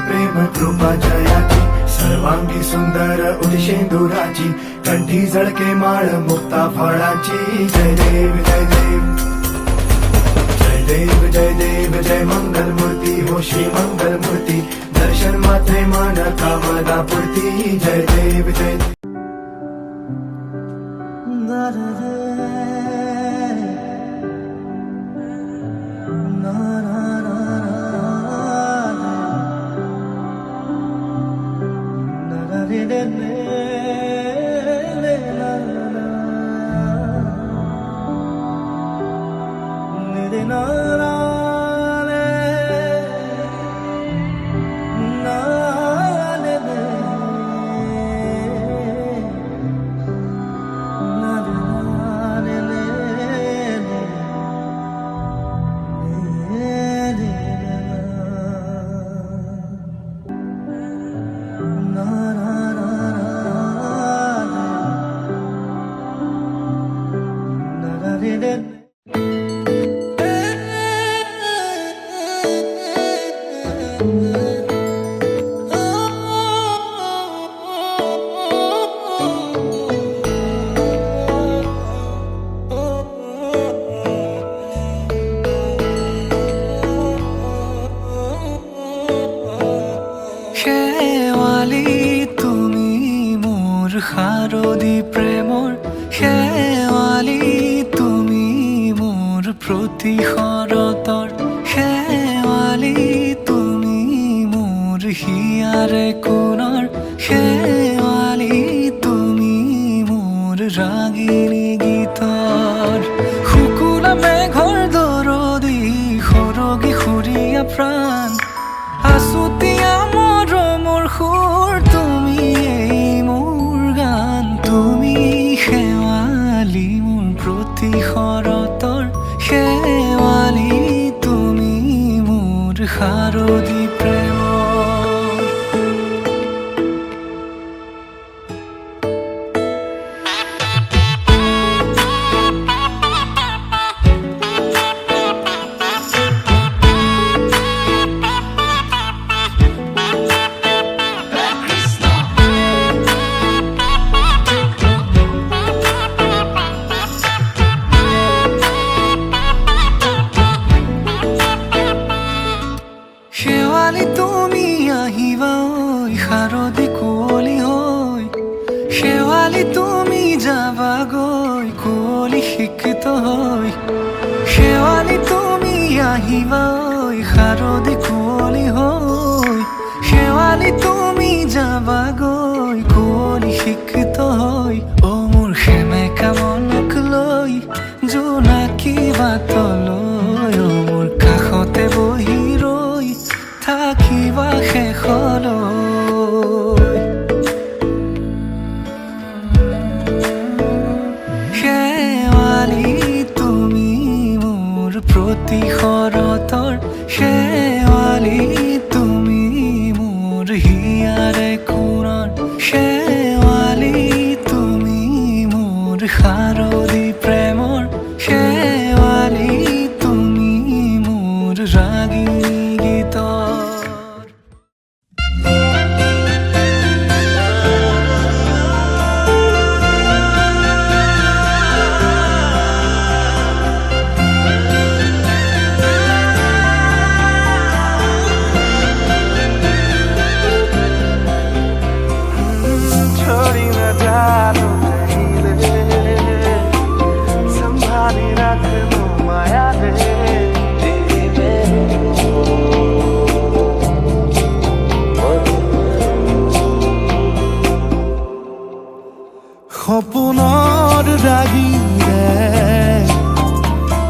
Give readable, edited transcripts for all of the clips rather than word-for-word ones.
प्रेम कृपा जयाची सर्वांगी सुंदर उदिशेंदुराची कंठी झळके माळ मुक्ता फळाची जय देव जय देव जय देव जय देव जय मंगल मूर्ती हो श्री मंगल मूर्ती दर्शन मात्रे मान कामना पूर्ती जय देव जय देव শাৰদী প্ৰেমৰ শেৱালি তুমি মোৰ প্ৰতি শৰতৰ শেৱালি তুমি মোৰ হিয়াৰে কোণৰ শেৱালি তুমি মোৰ ৰাগিনী গীতৰ শুকুলা মেঘৰ দৰদি সৰগী সুৰীয়া প্ৰাণ আছুতীয়া মৰমৰ সুৰ তুমি তুমি শেৱালি মোৰ প্ৰতি শৰতৰ শেৱালি তুমি মোৰ শাৰদী প্ৰেমৰ শেৱালি তুমি আহিবা ঐ শাৰদী কুঁৱলী হৈ শেৱালি তুমি যাবাগৈ কুঁৱলী শিক্ষিত হৈ শেৱালি তুমি আহিবা ঐ শাৰদী কুঁৱলী হৈ শেৱালি তুমি যাবাগৈ কুঁৱলী শিক্ষিত হৈ অ মোৰ সেমেকা মনক লৈ জোনাকী বাটলৈ অ মোৰ কাষতে বহি থাকিবা শেষলৈ শেৱালি তুমি মোৰ প্ৰতি শৰতৰ শেৱালি তুমি মোৰ হিয়াৰে কোণৰ শেৱালি তুমি মোৰ শাৰদী প্ৰেমৰ শেৱালি তুমি মোৰ ৰাগিনী গীতৰ সপোনৰ ৰাগিৰে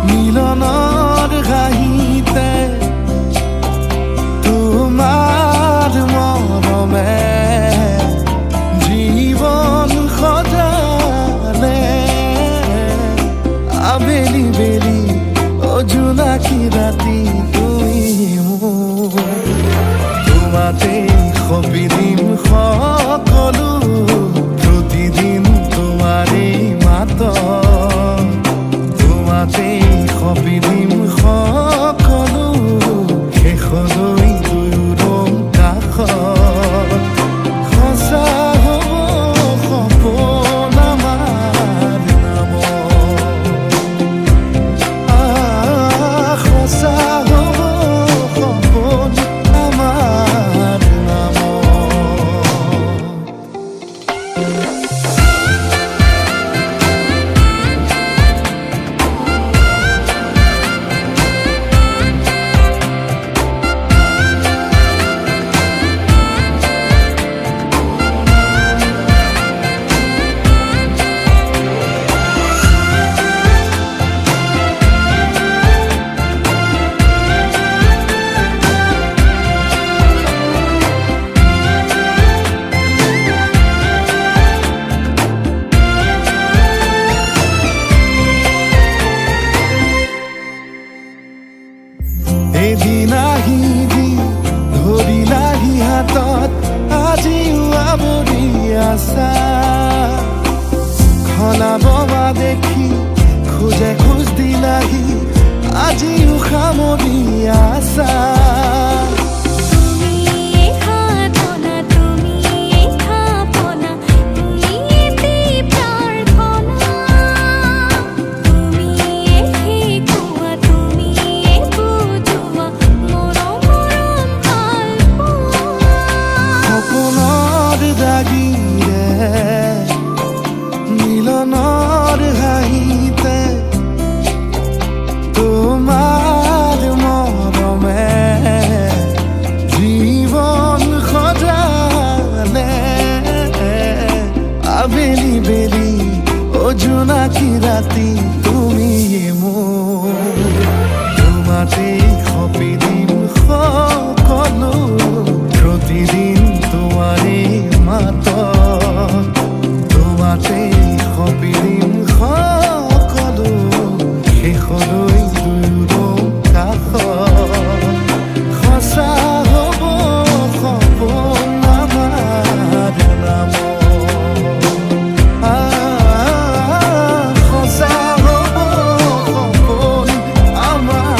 মিলনৰ ঘাঁহিতে তোমাৰ মৰমে জীৱন সজালে আবেলি বেলি জোনাকী ৰাতি তুমি মোৰ তোমাতে সবিদিন সকলো প্ৰতিদিন তোমাৰে মাত তোমাতে সবিদিন সকলো শেষলৈ দুয়োৰং কাষ হাতত আজিও আৱৰি আছা খলাববা দেখি খোজে খোজ দিলাহি আজিও সামৰি আছা মিলনৰ হাঁহিতে তোমাৰ মৰমে জীৱন সজালে আবেলি বেলি জোনাকী ৰাতি তুমি মোৰ তোমাতে সপি দিম সকলো প্ৰতিদিন তোমাৰে মাত তোমাতে সপি দিম সকলো শেষলৈ দুয়ো কাষ সঁচা হ'ব সপোন আমাৰ নাম সঁচা হ'ব সপোন আমাৰ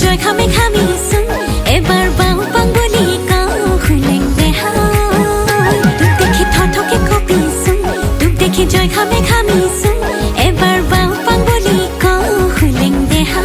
জয় খামে খামিছোন এবাৰ বাও পাঙ্গুলি কাও খুলেং দেহা তোক দেখি থকে কপিছোন তোক দেখি জয় খামে খামিছোন এবাৰ বাও পাঙ্গুলি কাও খুলেং দেহা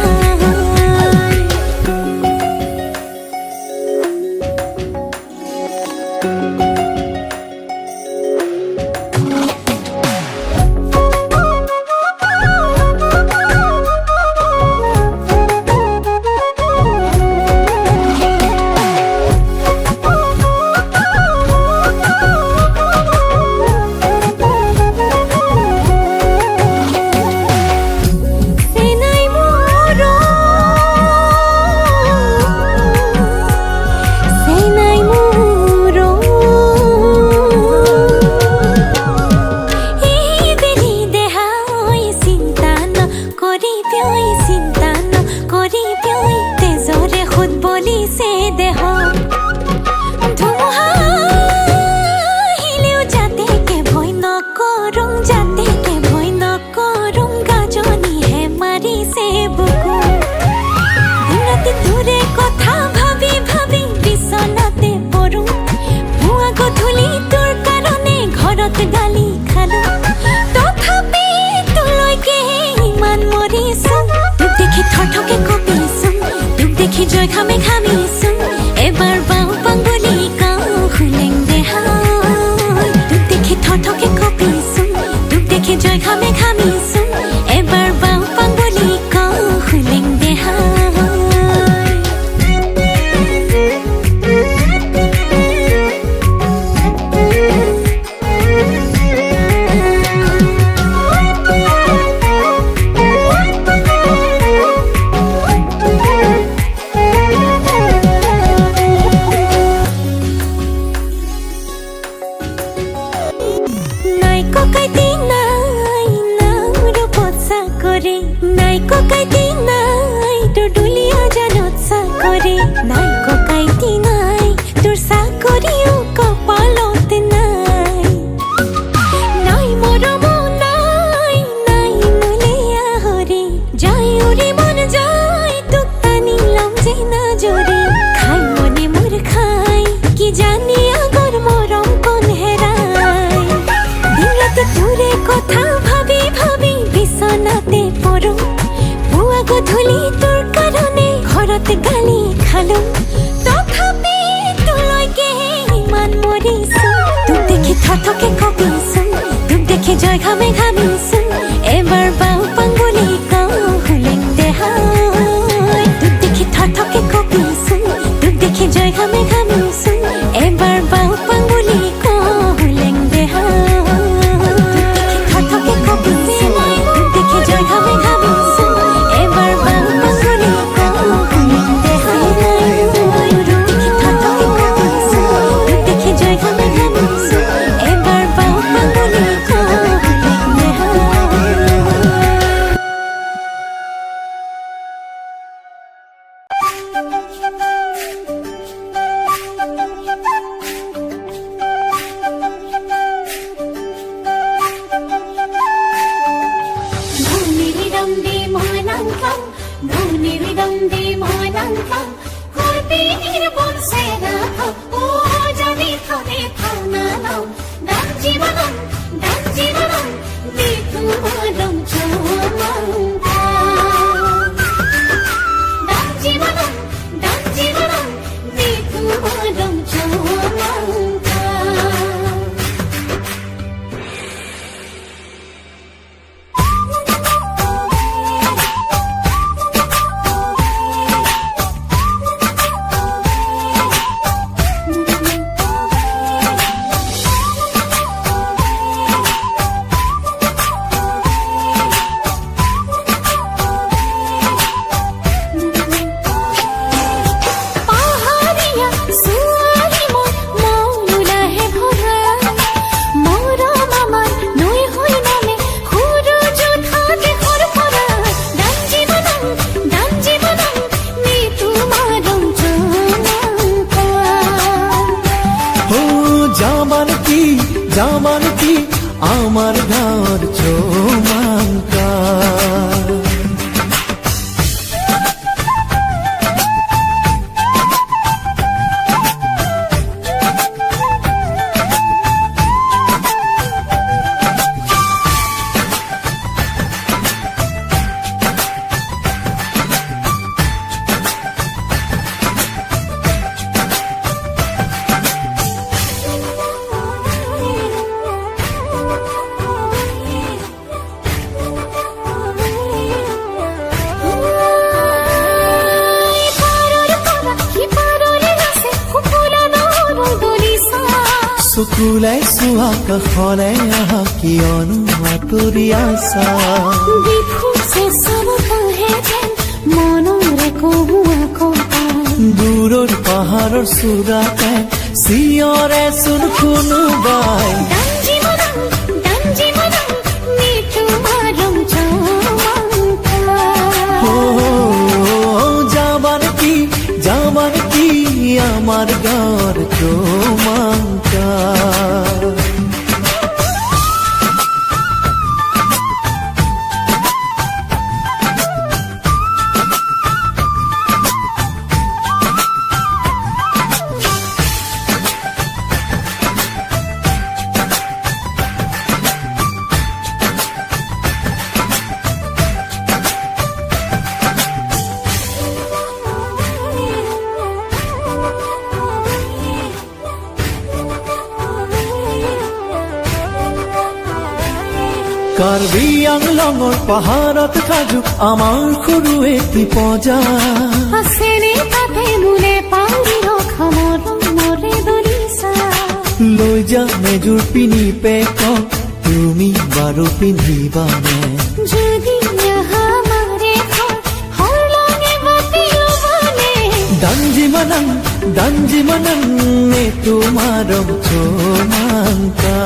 নাই ককাইতি নাই তোৰ চাকৰিও কপালত নাই নাই মৰম নাই নাই নলিয়া হৰি যাই উৰি মন যায় তোক টানি লম যে নজৰে খাই মনে মোৰ খাই কি জানি আগৰ মৰম কোন হেৰাই দিনতে তোৰে কথা ভাবি ভাবি বিছনাতে পৰো পুৱা গধূলি তোৰ কাৰণে ঘৰত গালি খালো তথাপি তোলৈকে ইমান মৰিছো তোক দেখি থথকে কঁপিছো তোক দেখি জয় ঘামে ঘামিছো এবাৰ বাও পাংগুলি কওঁ হুলেং দেহাই তোক দেখি থথকে কঁপিছো তোক দেখি জয় ঘামে ঘামিছো এবাৰ বাও পাংগুলি কওঁ হুলেং দেহাই তোক দেখি থথকে কঁপিছো তোক দেখি জয় ঘামে ঘামিছো এবাৰ বাও পাংগুলি কওঁ হুলেং দেহাই তোক দেখি থথকে কঁপিছো তোক দেখি জয় ঘামে ঘামিছো এবাৰ বাও পাংগুলি কওঁ হুলেং দেহাই জামান কি আমাৰ ঘৰ চৌমাঙ্কা চকুলাই চোৱা কাষলে আহা কিয়নো আঁতৰি আছা দূৰৰ পাহাৰৰ চূড়াতে চিঞৰে চোন কোনোবাই যাবান কি আমাৰ ঘৰ চৌমাঙ্কা কাৰ্বি আংলঙৰ পাহাৰত সাজু আমাৰ সৰু এটি পজা আছেনে তাতে মোলে পাৰি ৰখা মৰম মৰে দলিছা লৈ যা মেজুৰ পিনি পেক তুমি বাৰু পিন্ধিবানে যদি আমাৰে ঘৰ হৰলঙে মাতি ল'বানে দাঞ্জি মানং নে তোমাৰ চৌমাঙ্কা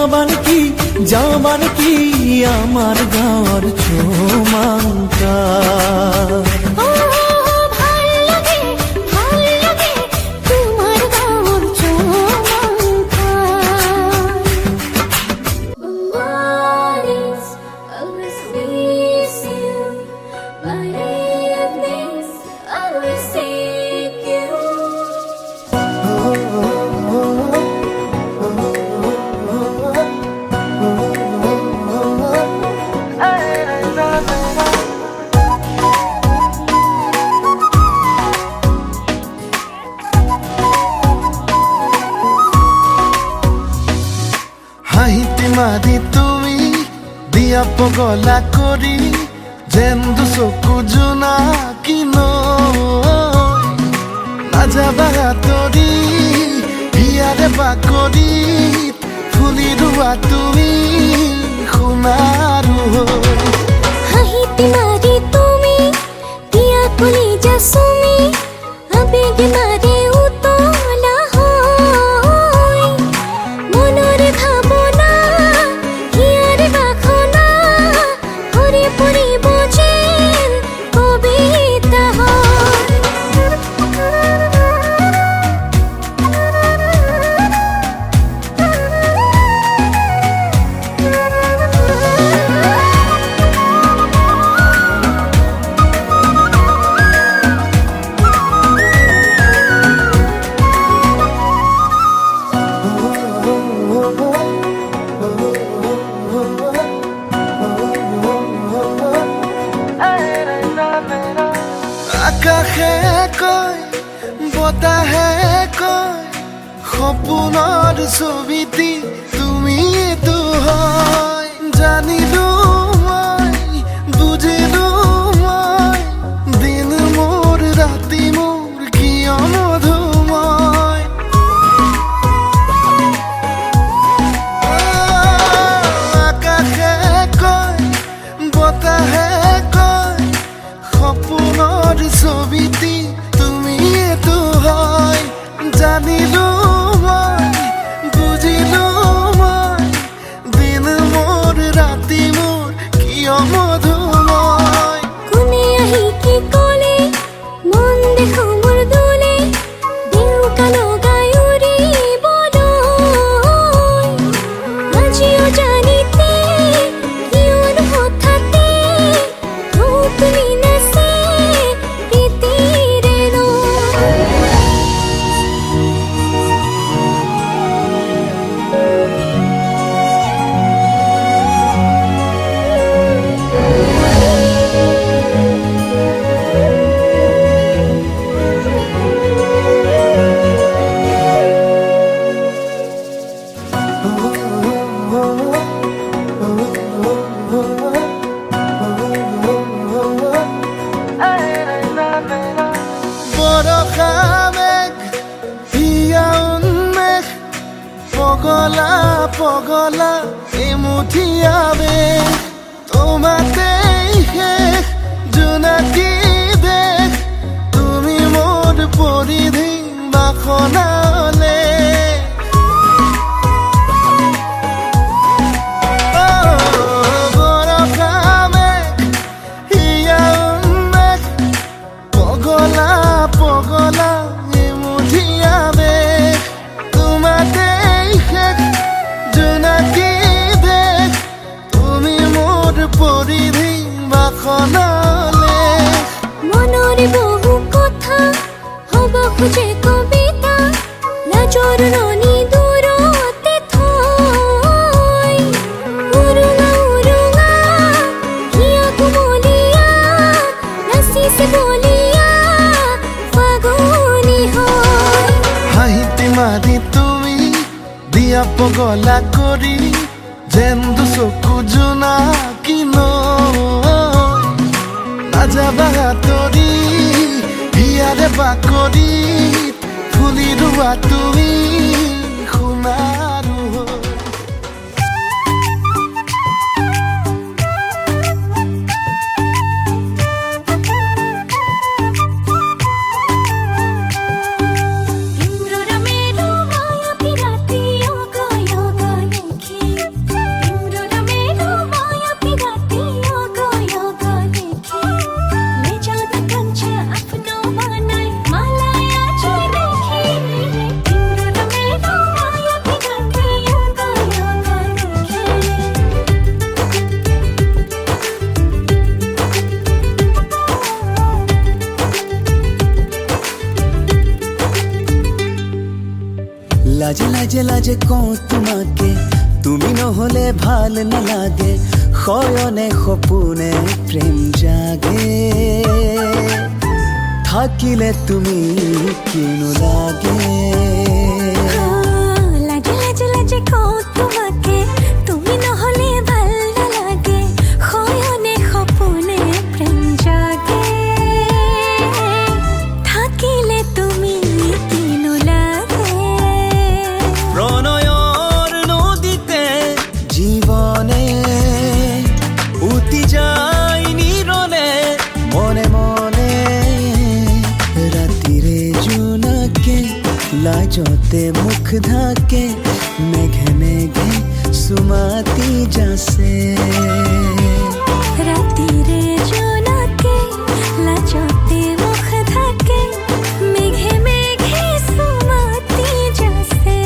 যাবান কি আমাৰ গাঁৱৰ চৌমাংকা ও ভাল লাগে তোমার গাওয়ার চৌমাঙ্কা Mornings always miss you, my evenings always seek you. হাঁহিতে মাৰি তুমি দিয়া পগলা কৰি যেন দুচকু জোনাকী নৈ নাযাবা আঁতৰি হিয়াৰে বাকৰিত ফুলি ৰোৱা তুমি সোণাৰু হৈ হাঁহিতে মারি তুমি দিয়া কলিজা সুমি আবেগে মারে উতলা হয় মনের ভাবনা হিয়ার বাখনা হরে পড়িব যেন কবিতা আকাশে কয় বতাহে কয় সপোনৰ ছবিটি তুমিতো হয় জানিলো মই বুজিলো মই দিন মোৰ ৰাতি মোৰ কিয় মধুময় আকাশে কয় বতাহে কয় সপোনৰ ছবিটি তুমিতো হয় জানিলো মই বুজিলো মই দিন মোৰ ৰাতি মোৰ কিয় মধুময় কোনে আহি কি কলে মন দেখো মোৰ দোলে দেউকা লগাই উৰিবলৈ আজিও জানিতে কিয়নো হঠাতে তুমি নাচে প্ৰীতিৰে বৰষা মেঘ হিয়া উন্মেষ পগলা পগলা এমুঠি আবেশ তোমাতেই শেষ জোনাকী দেশ তুমি মোৰ পৰিধি বাসনালে বৰষা মেঘ হিয়া উন্মেষ পগলা পগলা এমুঠি আবেশ তোমাতেই শেষ জোনাকী দেশ তুমি মোৰ পৰিধি বাসনালে মনৰ বহু কথা হব খোজে কবিতা লাজৰ ৰণি দূৰতে থৈ উৰুঙা উৰুঙা হিয়া কুমলীয়া নাচিছে বলিয়া ফাগুনী হয় হাঁহিতে মাৰি তুমি দিয়া পগলা কৰি যেন দুচকু জোনাকী নৈ নাযাবা আঁতৰি হিয়াৰে বাকৰিত ফুলি ৰোৱা তুমি সোণাৰু হৈ ইন্দ্ররামেরু মায়া পিরাতি যোগা যোগা লিখি লাজে লাজে কওঁ তোমাকে তুমি নহলে ভাল নালাগে শয়নে সপোনে প্ৰেম জাগে থাকিলে তুমি কিনো লাগে লাজে লাজে লাজে কওঁ তোমাকে তুমি নহলে ভাল নালাগে শয়নে সপোনে প্ৰেম জাগে থাকিলে তুমি কিনো লাগে প্ৰণয়ৰ নদীতে জীৱনে উটি যায় নিৰলে মনে মনে ৰাতিৰে জোনাকে লাজতে মুখ ঢাকে মেঘে মেঘে সুমাতি যাছে ৰাতিৰে জোনাকে লাজতে মুখ থাকে মেঘে মেঘে সুমাতি যাছে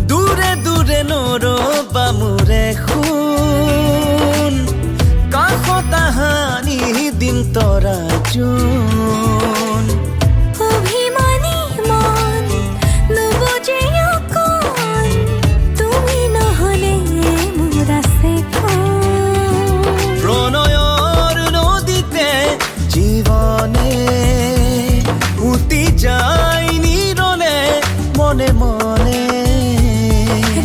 দূৰে দূৰে নৰবা মোৰে শুন কাষত আহানি দিন তৰা জোন অভিমানী মন নুবুজে অকণ তুমি নহলে মোৰ আছে কোন প্ৰণয়ৰ নদীতে জীৱনে উটি যায় নিৰলে মনে মনে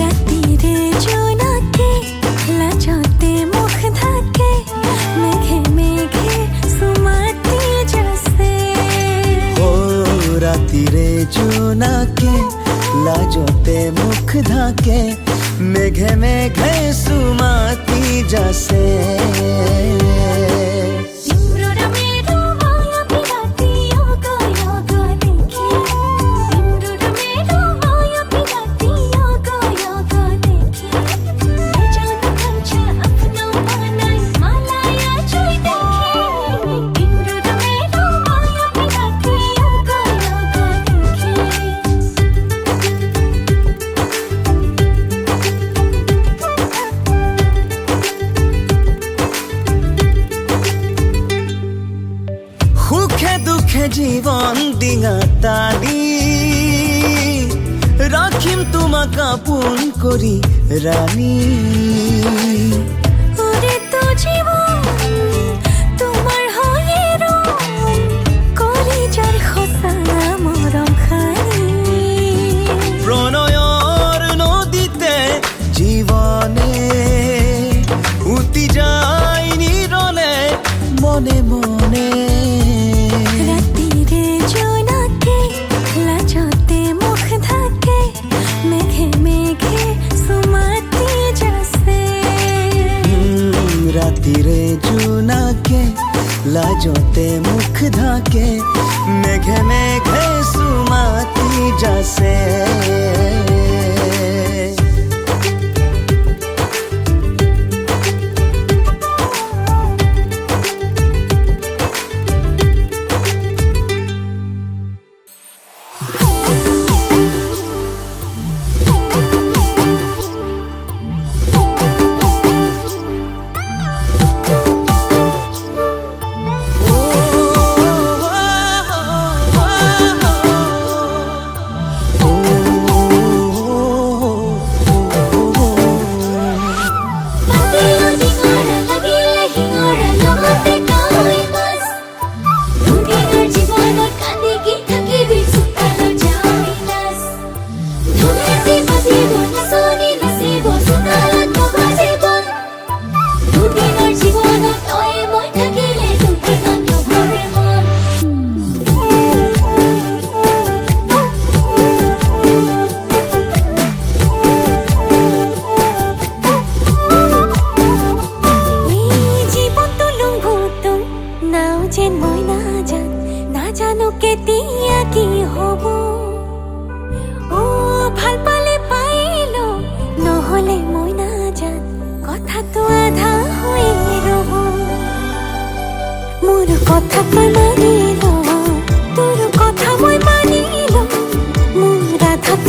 রাতিরে জোনাকে লাজতে মুখ থাকে মেঘে মেঘে সুমাতি যাছে ও রাতিরে জোনাকে লাজতে মুখ ঢাকে মেঘে মেঘে সুমাতি যাছে ইন্দ্ররামেরু মায়াবী রাতি অগো অগো দেখি ইন্দ্ররামেরু মায়াবী রাতি অগো অগো দেখি জান কাঞ্চা আপনা বানাই মালায়া চুই দেখি ইন্দ্ররামেরু মায়াবী রাতি অগো অগো সুখে দুখে জীৱন ডিঙা টানি ৰাখিম তোমাক আপোন কৰি ৰাণী ওৰে তো জীবন তোমাৰ হয়ে ৰং কলিজাৰ খোসা মৰম খানি প্ৰণয়ৰ নদীতে জীৱনে উটি যায় নিৰলে মনে মনে ৰাতিৰে জোনাকে লাজতে মুখ থাকে মেঘে মেঘে সুমাতি যাছে ৰাতিৰে জোনাকে লাজতে মুখ ঢাকে মেঘে মেঘে সুমাতি যাছে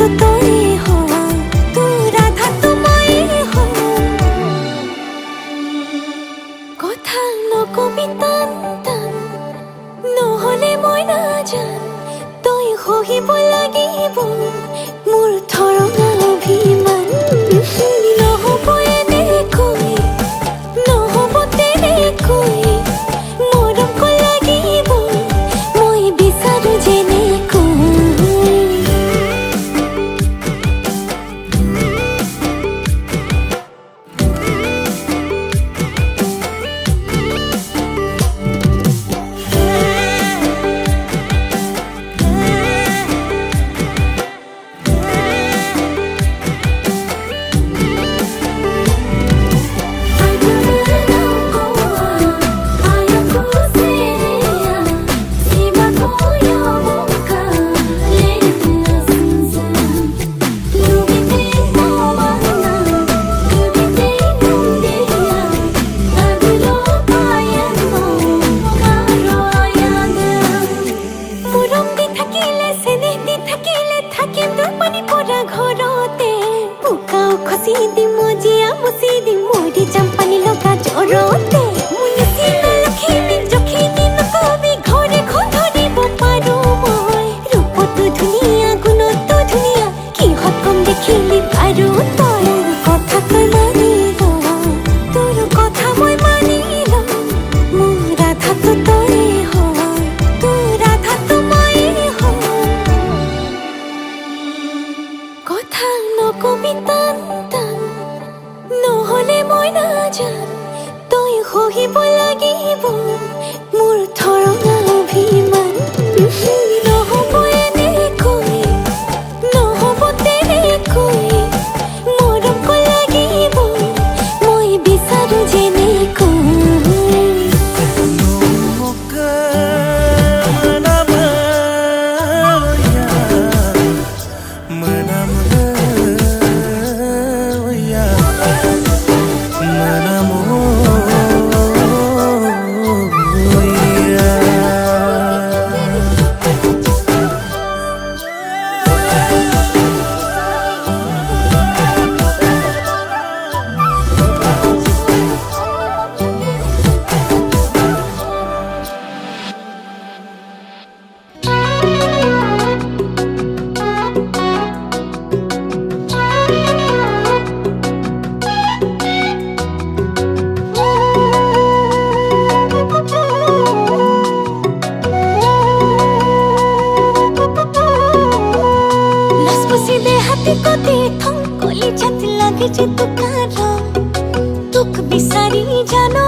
তো তই হয় তোৰ ৰাধা তো মই হয় কথা নকবি টান টান নহ'লে মই নাজান তই সহিব লাগিব মোৰ ধৰণা অভিমান নহ'ব এনেকৈ নহ'ব তেনেকৈ মৰম লাগিব মই বিচাৰো যেনেকৈ খসি দি মজিয়া মুসি দি মোৰি চাম্পানি লগা জৰতে মুনিসি লক্ষ্মী জখিনী নকবি ঘৰে ধৰিব পাৰো মই ৰূপটো ধুনীয়া গুণটো ধুনীয়া কিহত কম দেখিলি পাৰো তই কথা তই মানি ল তোৰ কথা মই মানি ল মোৰ ৰাধাটো তই হয় তোৰ ৰাধাটো মই হয় কথা নকবি টান টান নহ'লে মই নাজান তই সহিব লাগিব মোৰ ধৰণা অভিমান নহ'ব এনেকৈ নহ'ব তেনেকৈ মৰম লাগিব মই বিচাৰো যেনেকৈ তোক বিচাৰি জানো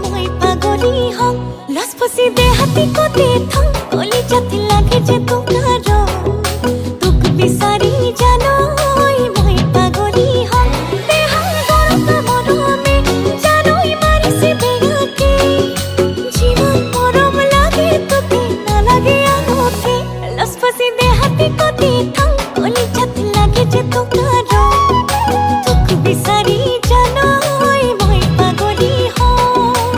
মই পাগলী হম লচপচি দেহাতি কতে থম কলি জাতি লাগে যে তোকাৰ তোক বিচাৰি জানো মই পাগলী হম দেহা গৰম মৰমে জানোই মাৰিছে বেয়াকে জীবন মৰম লাগে তোকে নালাগে আগতে লচপচি দেহাতি কতে থম কলি জাতি লাগে যে তোকাৰ বিচাৰি জানো মই পাগলী হম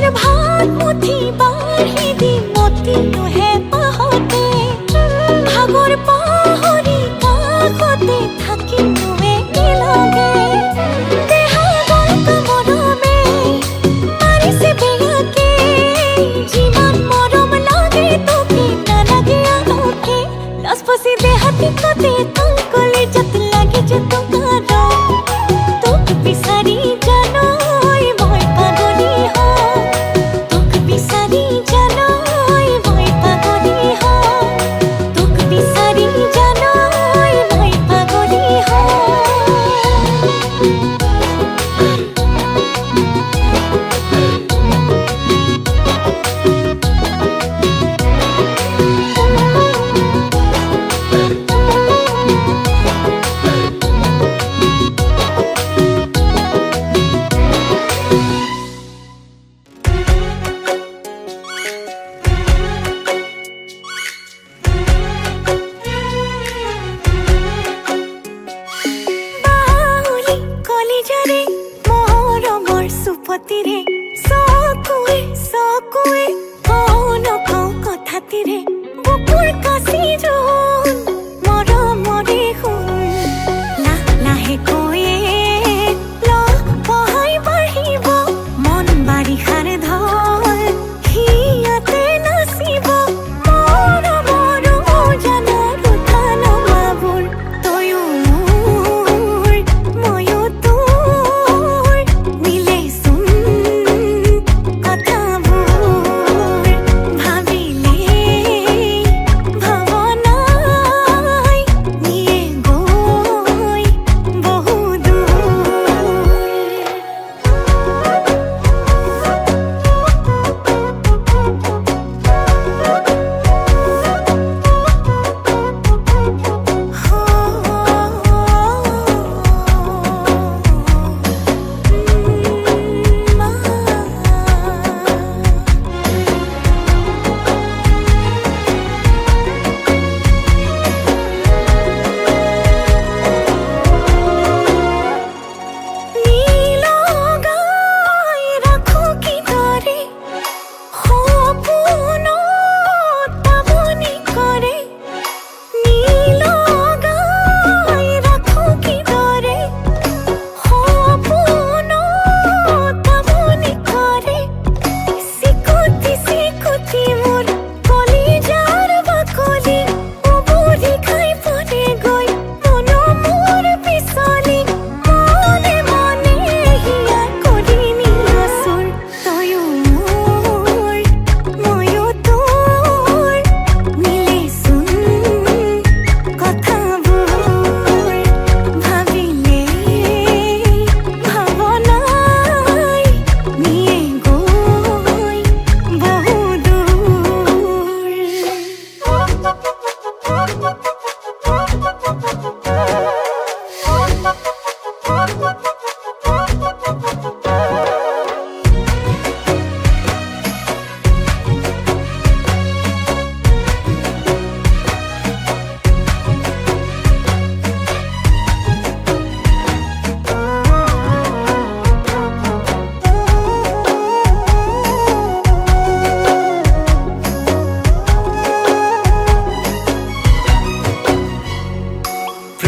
মোৰ ভাত মুঠি বাঢ়ি দি মতিলোহে পাহতে ভাগৰ পাহৰি কাষতে থাকিলো একেলগে দেহা গল কামৰমে মাৰিছে বেয়াকে যিমান মৰম লাগে তোকে নালাগে আনকে লছ পচি দেহাতি কতে কলে যত লাগে যে তোমাৰ তোক বিচাৰি জানৈ মই পাগলী হওঁ তোক বিচাৰি জানৈ মই পাগলী হওঁ তোক বিচাৰি জানৈ মই পাগলী হওঁ বাউলি কলিজাৰে মৰমৰ সুপতিৰে চকুৱে চকুৱে নকওঁ কথাতিৰে বুকুৰ কাচি জোন মৰমৰে শুন লাহে কৈয়ে পহাই বাঢ়িব মন বাৰিষাৰ ঢল হিয়াতে নাচিব মৰমৰ জানৰ উঠা নমাবোৰ তয়ো মোৰ ময়ো তোৰ মিলেচোন কথাবোৰ ভাবিলে ভাৱনাই নিয়ে গৈ বহু নীলগাই ৰাখো কিদৰে সপোনত পাৱনি কৰে নীলগাই ৰাখো কিদৰে সপোনত পাৱনি কৰে চিকুটি চিকুটি মোৰ কলিজাৰ বাকলি উবুৰি খাই পৰে গৈ মন মোৰ পিছলি মনে মনে হিয়া কৰি নিয়াচোন তয়ো মোৰ ময়ো তোৰ মিলেচোন কথাবোৰ ভাবিলে ভাৱনাই নিয়ে গৈ বহু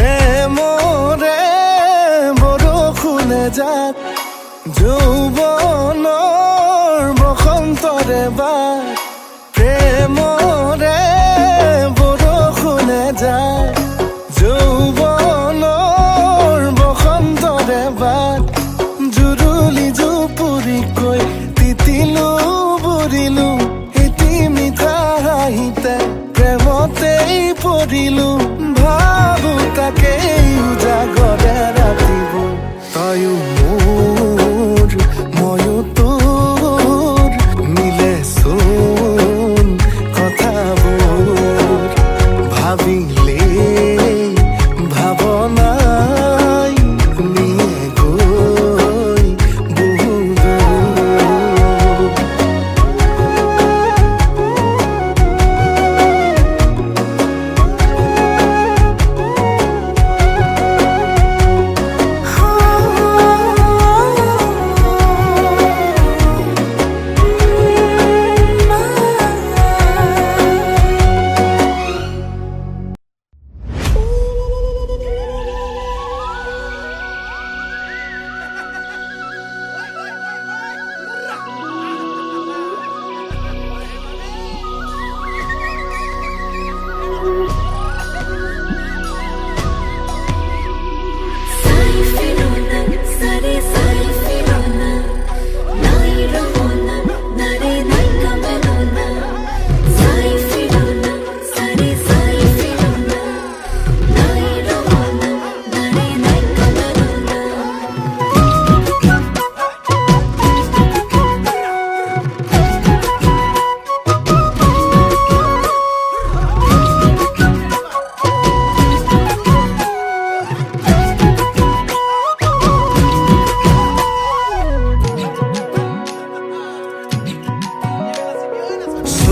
প্ৰেমৰে বৰষুণে যাক যৌৱনৰ বসন্তৰে বাক প্ৰেমৰে বৰষুণে যাক যৌৱনৰ বসন্তৰে বাক জুৰুলি জুপুৰিকৈ তিতিলো বুৰিলো এটি মিঠা হাঁহিতে প্ৰেমতেই পৰিলো ভাবো তাকেই উজাগৰে ৰাতিবোৰ তয়ো মোৰ ময়ো তোৰ মিলেচোন কথাবোৰ ভাবিলে ভাৱনাই নিয়ে গৈ বহু দূৰ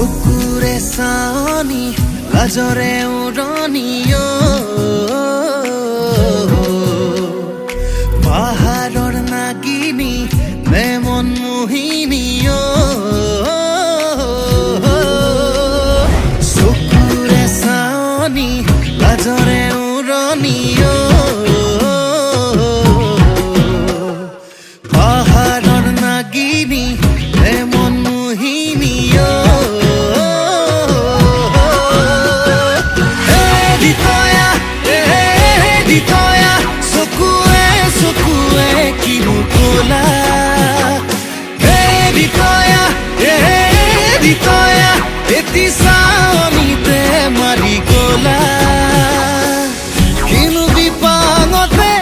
চকুৰে চাৱনি লাজৰে উৰণিয় পাহাৰৰ নাগিনী নে মন মোহিনীয় চকুৰে চাৱনি লাজৰে উৰণিয় পাহাৰৰ নাগিনী নে মন মোহিনীয় চকুৱে কিনো ক'লা দিতয়া এটি চাৱনিতে মাৰি গ'লা কিনো বিপাঙতে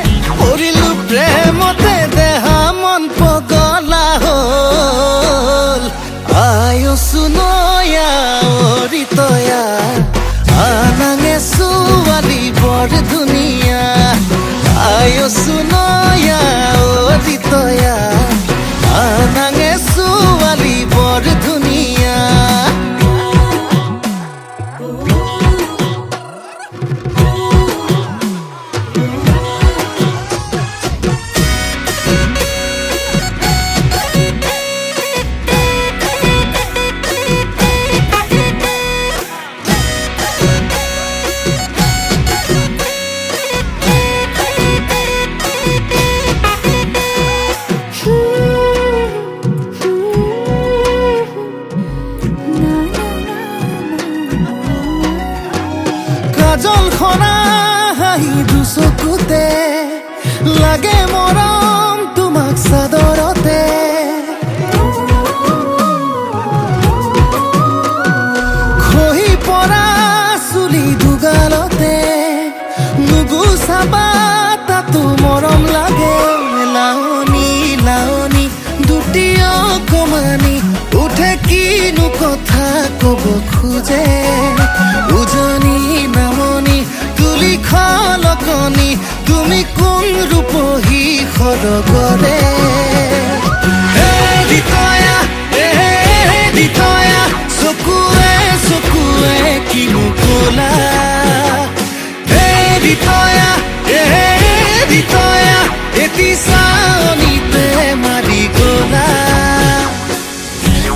পৰিলো প্ৰেমতে দেহা মন পগলা হ'ল আয়ো সুনয়া অৰিতয়া আনাঙে ছোৱালী বৰ ধুনীয়া আয়ো সুনয়া অৰিতয়া আনাঙে ছোৱালী বৰ ধুনীয়া কাজল খনা হাঁহি দুচকুতে লাগে মৰম তোমাক চাদৰতে খহি পৰা চুলি দুগালতে নুগুচাবা তাতো মৰম লাগে লাৱনী লাৱনী দুটি অকমানি উঠে কিনো কথা কব খোজে উজনি নামনি তুলি খলকনি তুমি কোন ৰূপহী সৰগৰে দিতয়া চকুৱে কিনো ক'লা দিতয়া এটি চাৱনিতে মাৰি গ'লা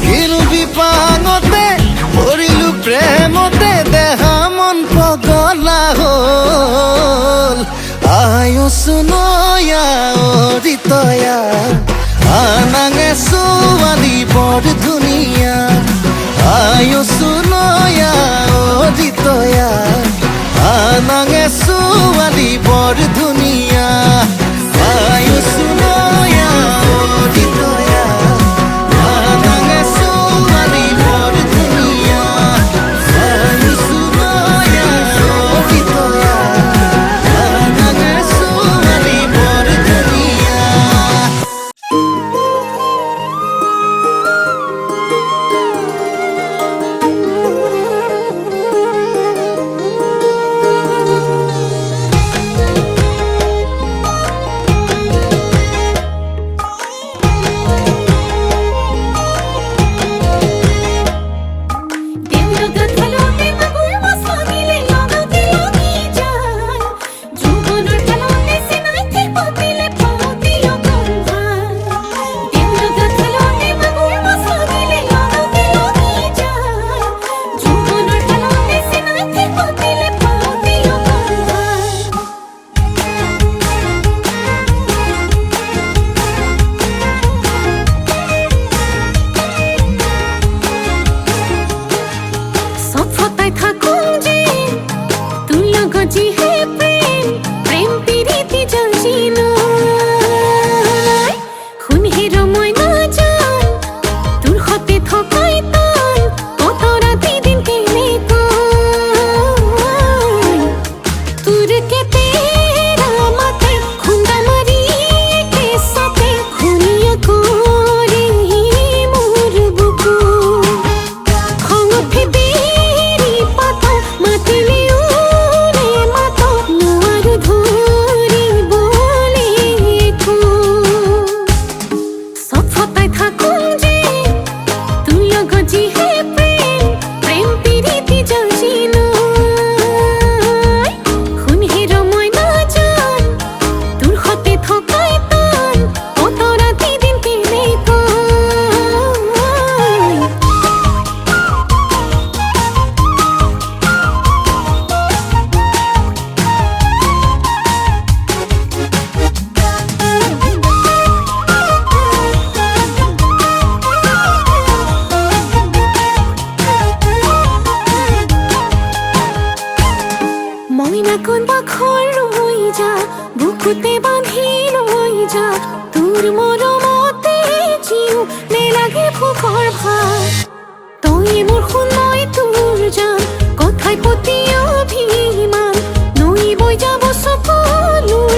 কিনো বিপাঙতে পৰিলো প্ৰেমতে দেহা মন পগলা হ'ল আয়ো সুনয়া অৰিতয়া আনাঙে ছোৱালী বৰ ধুনীয়া আয়ো সুনয়া অৰিতয়া আনাঙে ছোৱালী বৰ ধুনীয়া আয়ো সুনয়া অৰিতয়া আনাঙে ছোৱালী বৰ ধুনীয়া আয়ো সুনয়া অৰিতয়া আনাঙে ছোৱালী বৰ ধুনীয়া যা বুকুতে বাঁধি লৈ যা তোৰ মৰমতে জিও নেলাগে ভোকৰ ভাত তই মোৰ সোণ মই তোৰ জান কথাই প্ৰতি অভিমান নৈ বৈ যাব চকুলোৰ